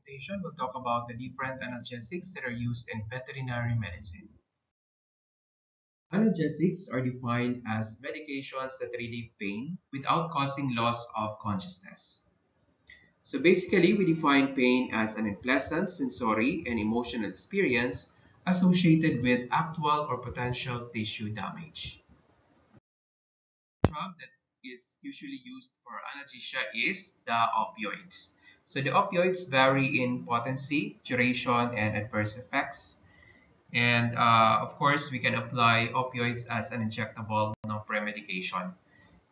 presentation, we'll talk about the different analgesics that are used in veterinary medicine. Analgesics are defined as medications that relieve pain without causing loss of consciousness. So basically, we define pain as an unpleasant sensory and emotional experience associated with actual or potential tissue damage. The drug that is usually used for analgesia is the opioids. So the opioids vary in potency, duration, and adverse effects. And of course, we can apply opioids as an injectable non-premedication.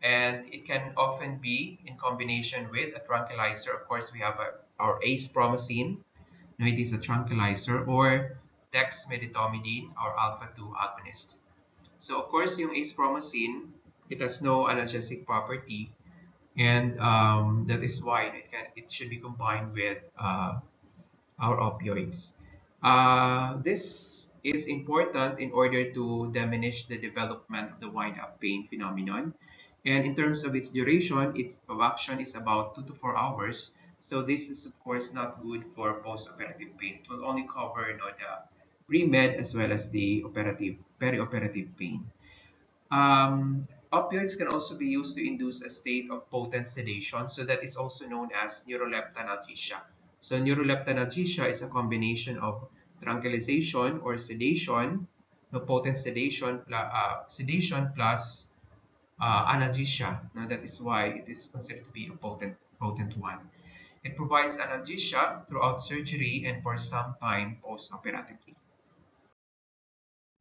And it can often be in combination with a tranquilizer. Of course, we have our acepromazine. Now it is a tranquilizer, or dexmedetomidine, or alpha-2 agonist. So of course, yung acepromazine, it has no analgesic property, and that is why it should be combined with our opioids. This is important in order to diminish the development of the wind-up pain phenomenon. And in terms of its duration, its of action is about 2 to 4 hours. So this is of course not good for post-operative pain. It will only cover the pre-med as well as the perioperative pain. Opioids can also be used to induce a state of potent sedation, so that is also known as neuroleptalgia. So neuroleptalgia is a combination of tranquilization or sedation, no potent sedation plus analgesia. Now that is why it is considered to be a potent one. It provides analgesia throughout surgery and for some time post-operatively.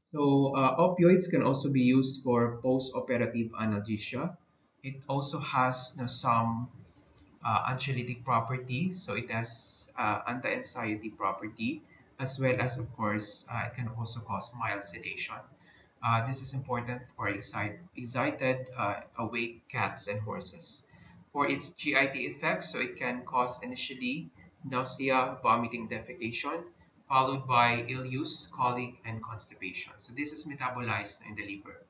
So opioids can also be used for post-operative analgesia. It also has some anxiolytic property, so it has anti-anxiety property, as well as of course it can also cause mild sedation. This is important for excited awake cats and horses. For its GIT effects, so it can cause initially nausea, vomiting, defecation, followed by ill use, colic, and constipation. So this is metabolized in the liver.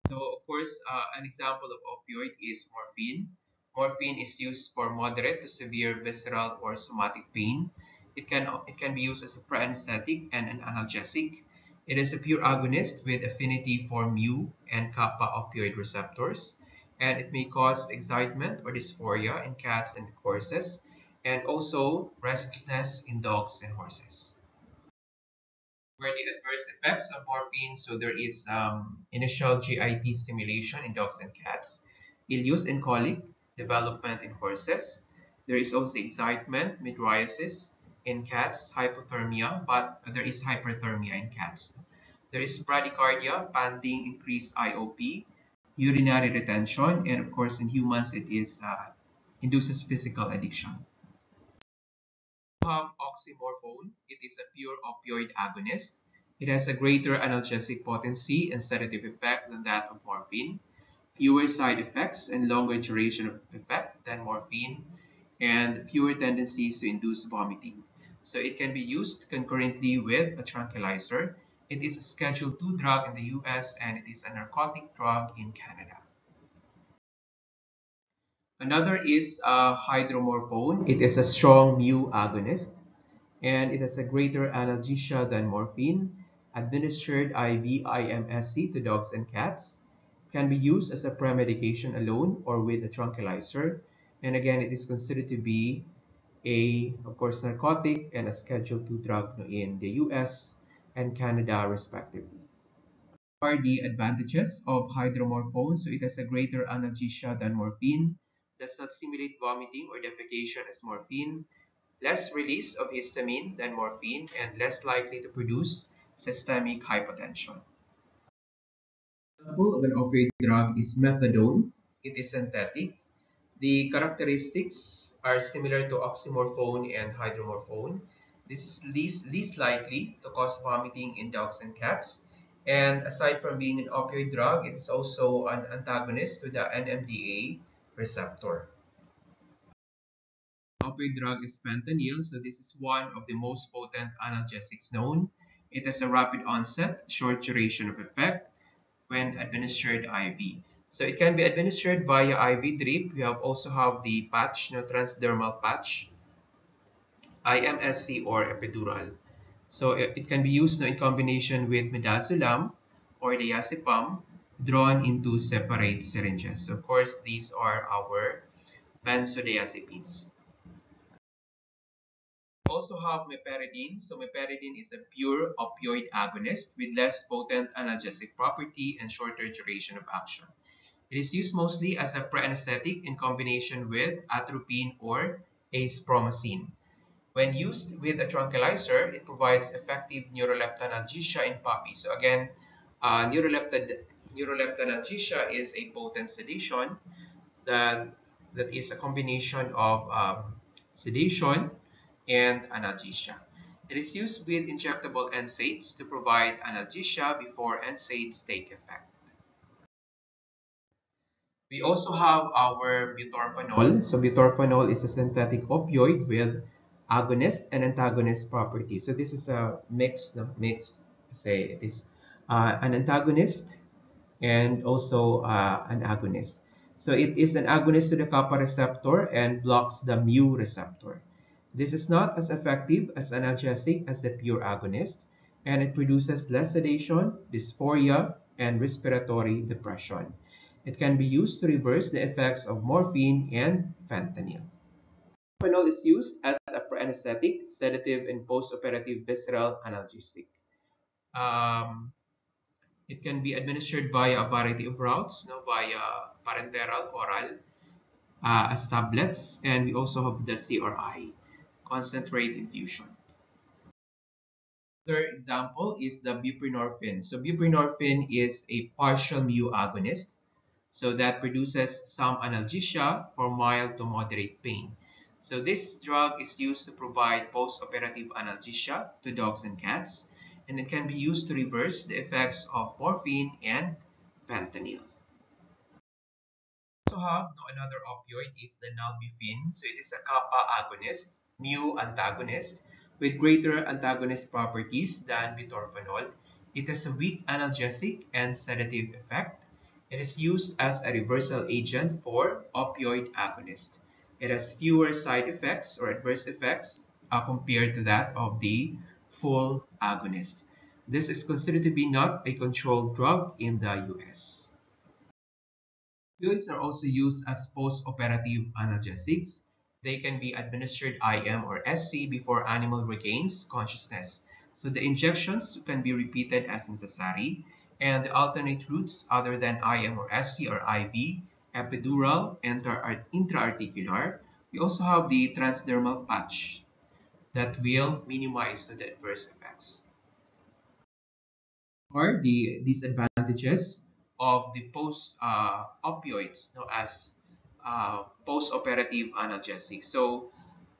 So of course, an example of opioid is morphine. Morphine is used for moderate to severe visceral or somatic pain. It can be used as a pre-anesthetic and an analgesic. It is a pure agonist with affinity for mu and kappa opioid receptors, and it may cause excitement or dysphoria in cats and horses, and also restlessness in dogs and horses. Where the adverse effects of morphine, so there is initial GIT stimulation in dogs and cats, ill use and colic, development in horses. There is also excitement, mydriasis in cats, hypothermia, but there is hyperthermia in cats. There is bradycardia, panting, increased IOP, urinary retention, and of course in humans it is induces physical addiction. We have oxymorphone. It is a pure opioid agonist. It has a greater analgesic potency and sedative effect than that of morphine, fewer side effects and longer duration of effect than morphine, and fewer tendencies to induce vomiting. So it can be used concurrently with a tranquilizer. It is a Schedule II drug in the US, and it is a narcotic drug in Canada. Another is hydromorphone. It is a strong mu agonist, and it has a greater analgesia than morphine, administered IV IMSC to dogs and cats, can be used as a premedication alone or with a tranquilizer, and again it is considered to be of course, narcotic and a Schedule II drug in the US and Canada respectively. What are the advantages of hydromorphone? So it has a greater analgesia than morphine, does not stimulate vomiting or defecation as morphine, less release of histamine than morphine, and less likely to produce systemic hypotension. An example of an opioid drug is methadone. It is synthetic. The characteristics are similar to oxymorphone and hydromorphone. This is least likely to cause vomiting in dogs and cats. And aside from being an opioid drug, it is also an antagonist to the NMDA receptor. Opioid drug is fentanyl, so this is one of the most potent analgesics known. It has a rapid onset, short duration of effect when administered IV. So it can be administered via IV drip. We also have the patch, transdermal patch. IMSC or epidural. So it can be used in combination with midazolam or diazepam drawn into separate syringes. So of course, these are our benzodiazepines. We also have meperidine. So meperidine is a pure opioid agonist with less potent analgesic property and shorter duration of action. It is used mostly as a pre-anesthetic in combination with atropine or acepromazine. When used with a tranquilizer, it provides effective neuroleptalgia in puppies. So again, neuroleptalgia is a potent sedation that, that is a combination of sedation and analgesia. It is used with injectable NSAIDs to provide analgesia before NSAIDs take effect. We also have our butorphanol. So butorphanol is a synthetic opioid with agonist and antagonist properties. So this is a mix, say it is an antagonist and also an agonist. So it is an agonist to the kappa receptor and blocks the mu receptor. This is not as effective as analgesic as the pure agonist, and it produces less sedation, dysphoria, and respiratory depression. It can be used to reverse the effects of morphine and fentanyl. Fentanyl is used as a pre-anesthetic, sedative, and post-operative visceral analgesic. Um, it can be administered via a variety of routes, no, via parenteral, oral, as tablets, and we also have the CRI, concentrate infusion. Third example is the buprenorphine. So buprenorphine is a partial mu agonist, so that produces some analgesia for mild to moderate pain. So this drug is used to provide post-operative analgesia to dogs and cats, and it can be used to reverse the effects of morphine and fentanyl. We also have another opioid is the nalbuphine. So it is a kappa agonist, mu antagonist with greater antagonist properties than butorphanol. It has a weak analgesic and sedative effect. It is used as a reversal agent for opioid agonist. It has fewer side effects or adverse effects compared to that of the full agonist. This is considered to be not a controlled drug in the US. Opioids are also used as post-operative analgesics. They can be administered IM or SC before animal regains consciousness. So the injections can be repeated as necessary, and the alternate routes other than IM or SC are IV, epidural, intraarticular. We also have the transdermal patch that will minimize the adverse effects. Or the disadvantages of the post-opioids known as post-operative analgesics. So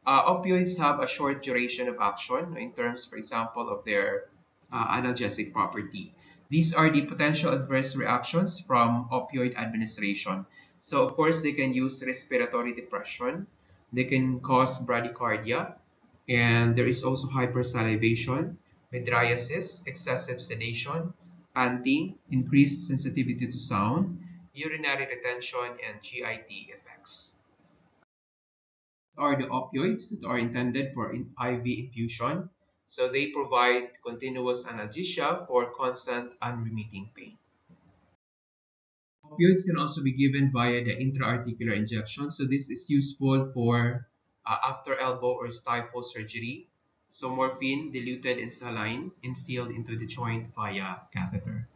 opioids have a short duration of action in terms, for example, of their analgesic property. These are the potential adverse reactions from opioid administration. So of course, they can use respiratory depression. They can cause bradycardia, and there is also hypersalivation, mydriasis, excessive sedation, panting, increased sensitivity to sound, urinary retention, and GIT effects. Are the opioids that are intended for IV infusion. So they provide continuous analgesia for constant unremitting pain. Opioids can also be given via the intraarticular injection. So this is useful for after elbow or stifle surgery. So morphine diluted in saline instilled into the joint via catheter.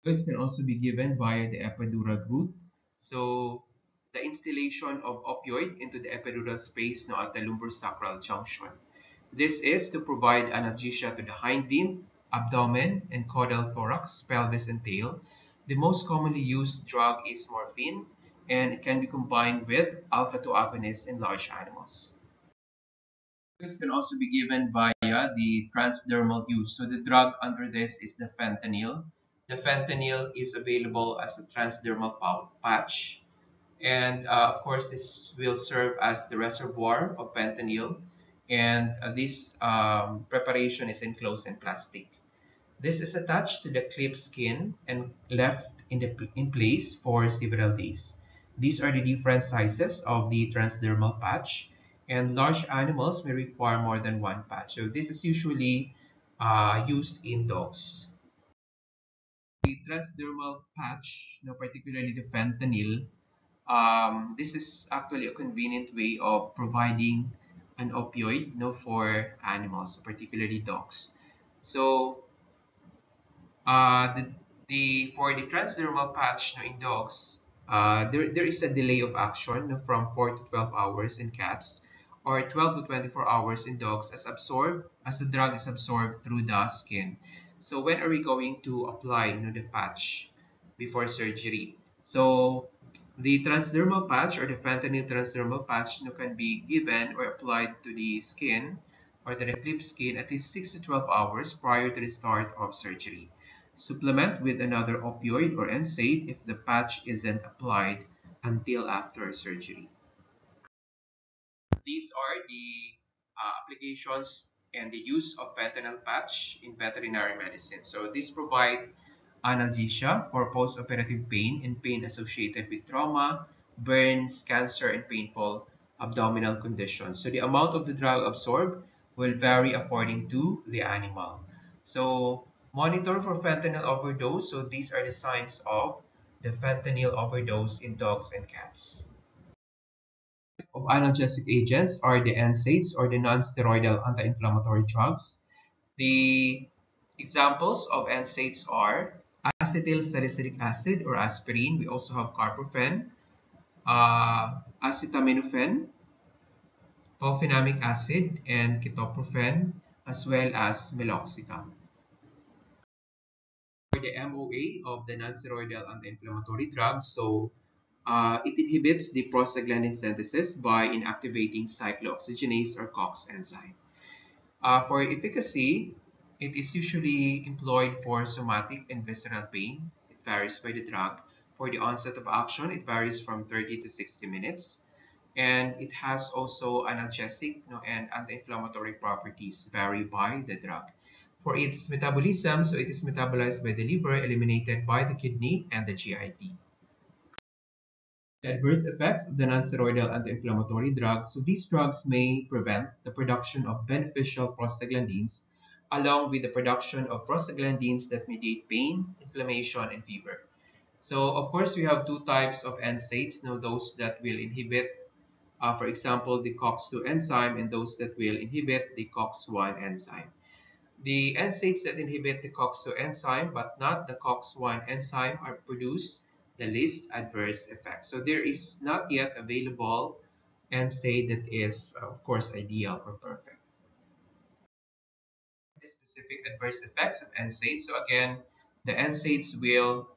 Opioids can also be given via the epidural route. So the instillation of opioid into the epidural space now at the lumbosacral junction. This is to provide analgesia to the hind limb, abdomen, and caudal thorax, pelvis, and tail. The most commonly used drug is morphine, and it can be combined with alpha-2 agonists in large animals. This can also be given via the transdermal use. So the drug under this is the fentanyl. The fentanyl is available as a transdermal patch. And of course, this will serve as the reservoir of fentanyl. And this preparation is enclosed in plastic. This is attached to the clip skin and left in place for several days. These are the different sizes of the transdermal patch. and large animals may require more than one patch. So this is usually used in dogs. The transdermal patch, particularly the fentanyl, this is actually a convenient way of providing an opioid, for animals, particularly dogs. So for the transdermal patch, in dogs, there is a delay of action, from 4 to 12 hours in cats, or 12 to 24 hours in dogs, as the drug is absorbed through the skin. So when are we going to apply, the patch before surgery? So the transdermal patch, or the fentanyl transdermal patch, can be given or applied to the skin or to the clipped skin at least 6 to 12 hours prior to the start of surgery. Supplement with another opioid or NSAID if the patch isn't applied until after surgery. These are the applications and the use of fentanyl patch in veterinary medicine. So these provide analgesia for post-operative pain and pain associated with trauma, burns, cancer, and painful abdominal conditions. So the amount of the drug absorbed will vary according to the animal. So monitor for fentanyl overdose. So these are the signs of the fentanyl overdose in dogs and cats. Of analgesic agents are the NSAIDs, or the non-steroidal anti-inflammatory drugs. The examples of NSAIDs are acetyl salicylic acid, or aspirin. We also have carprofen, acetaminophen, tolfenamic acid, and ketoprofen, as well as meloxicam. For the MOA of the non-steroidal anti-inflammatory drugs, so it inhibits the prostaglandin synthesis by inactivating cyclooxygenase, or COX enzyme. For efficacy, it is usually employed for somatic and visceral pain. It varies by the drug. For the onset of action, it varies from 30 to 60 minutes. And it has also analgesic, and anti-inflammatory properties vary by the drug. For its metabolism, so it is metabolized by the liver, eliminated by the kidney and the GIT. The adverse effects of the nonsteroidal anti-inflammatory drugs. So these drugs may prevent the production of beneficial prostaglandins, along with the production of prostaglandins that mediate pain, inflammation, and fever. So of course, we have two types of NSAIDs, those that will inhibit, for example, the COX-2 enzyme, and those that will inhibit the COX-1 enzyme. The NSAIDs that inhibit the COX-2 enzyme but not the COX-1 enzyme are produced the least adverse effect. So there is not yet available NSAID that is, of course, ideal or perfect. Specific adverse effects of NSAIDs. So again, the NSAIDs will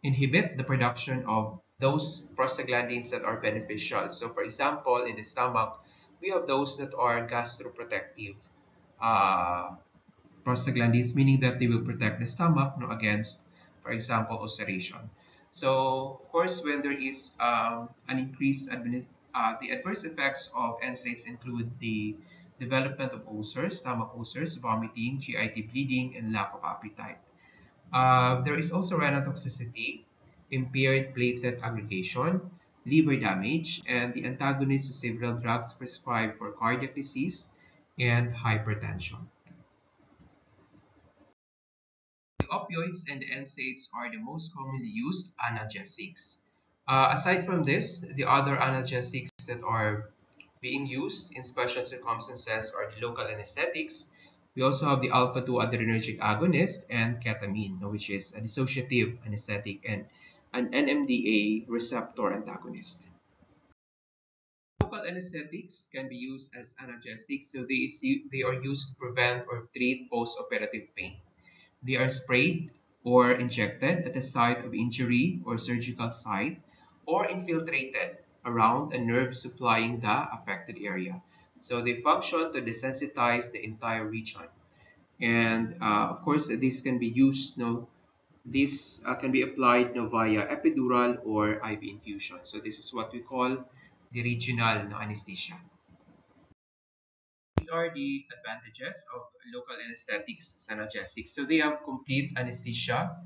inhibit the production of those prostaglandins that are beneficial. So for example, in the stomach, we have those that are gastroprotective uh, prostaglandins, meaning that they will protect the stomach, against, for example, ulceration. So, of course, when there is an increased the adverse effects of NSAIDs include the development of ulcers, stomach ulcers, vomiting, GIT bleeding, and lack of appetite. There is also renal toxicity, impaired platelet aggregation, liver damage, and the antagonist to several drugs prescribed for cardiac disease and hypertension. The opioids and the NSAIDs are the most commonly used analgesics. Aside from this, the other analgesics that are being used in special circumstances are the local anesthetics. We also have the alpha-2 adrenergic agonist and ketamine, which is a dissociative anesthetic, and an NMDA receptor antagonist. Local anesthetics can be used as analgesics, so they are used to prevent or treat post-operative pain. They are sprayed or injected at the site of injury or surgical site, or infiltrated around a nerve supplying the affected area. So they function to desensitize the entire region. And of course, this can be used, this can be applied via epidural or IV infusion. So this is what we call the regional anesthesia. These are the advantages of local anesthetics, analgesics. So they have complete anesthesia.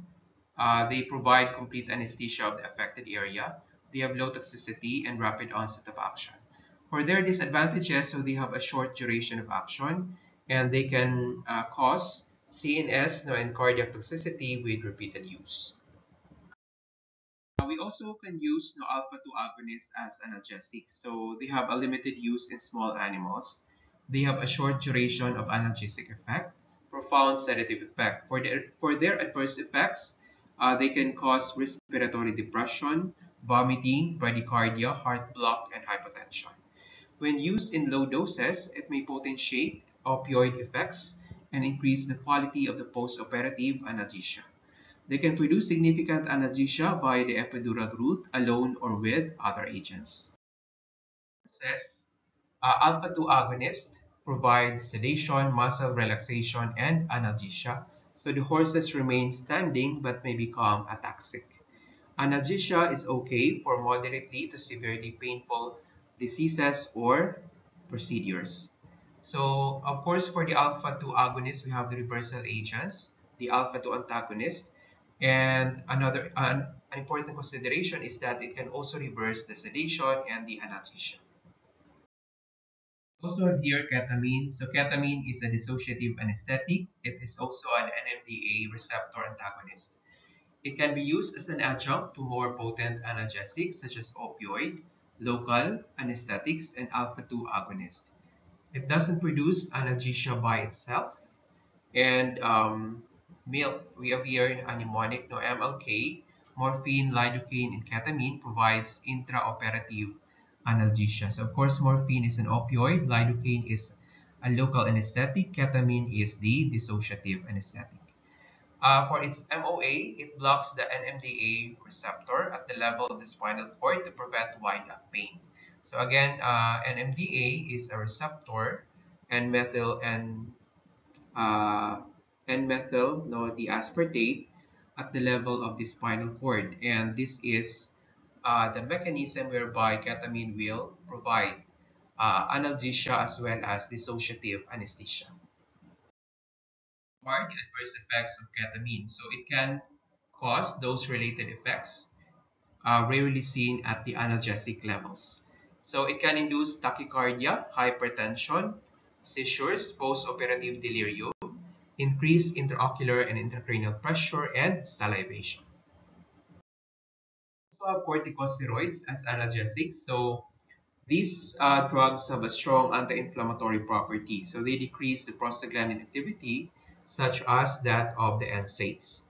They provide complete anesthesia of the affected area. They have low toxicity and rapid onset of action. For their disadvantages, so they have a short duration of action and they can cause CNS and cardiac toxicity with repeated use. We also can use alpha-2 agonists as analgesics. So they have a limited use in small animals. They have a short duration of analgesic effect, profound sedative effect. For their adverse effects, they can cause respiratory depression, vomiting, bradycardia, heart block, and hypotension. When used in low doses, it may potentiate opioid effects and increase the quality of the postoperative analgesia. They can produce significant analgesia via the epidural route alone or with other agents. Says alpha-2 agonists provide sedation, muscle relaxation, and analgesia, so the horses remain standing but may become ataxic. Analgesia is okay for moderately to severely painful diseases or procedures. So, of course, for the alpha-2 agonist, we have the reversal agents, the alpha-2 antagonist, and an important consideration is that it can also reverse the sedation and the analgesia. Also have here ketamine. So ketamine is a dissociative anesthetic. It is also an NMDA receptor antagonist. It can be used as an adjunct to more potent analgesics such as opioid, local anesthetics, and alpha-2 agonists. It doesn't produce analgesia by itself. And we have here a mnemonic, MLK, morphine, lidocaine, and ketamine provides intraoperative analgesia. So of course, morphine is an opioid, lidocaine is a local anesthetic, ketamine is the dissociative anesthetic. For its MOA, it blocks the NMDA receptor at the level of the spinal cord to prevent wind-up pain. So again, NMDA is a receptor, and methyl and N-methyl, no, the aspartate at the level of the spinal cord. And this is the mechanism whereby ketamine will provide analgesia as well as dissociative anesthesia. What are the adverse effects of ketamine? So it can cause those related effects rarely seen at the analgesic levels. So it can induce tachycardia, hypertension, seizures, post-operative delirium, increased intraocular and intracranial pressure, and salivation. We also have corticosteroids as analgesics. So these drugs have a strong anti-inflammatory property. So they decrease the prostaglandin activity, such as that of the NSAIDs.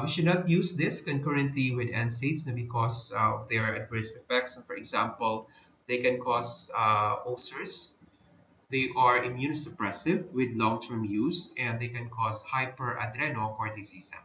We should not use this concurrently with NSAIDs because of their adverse effects. So for example, they can cause ulcers. They are immunosuppressive with long-term use, and they can cause hyperadrenocorticism.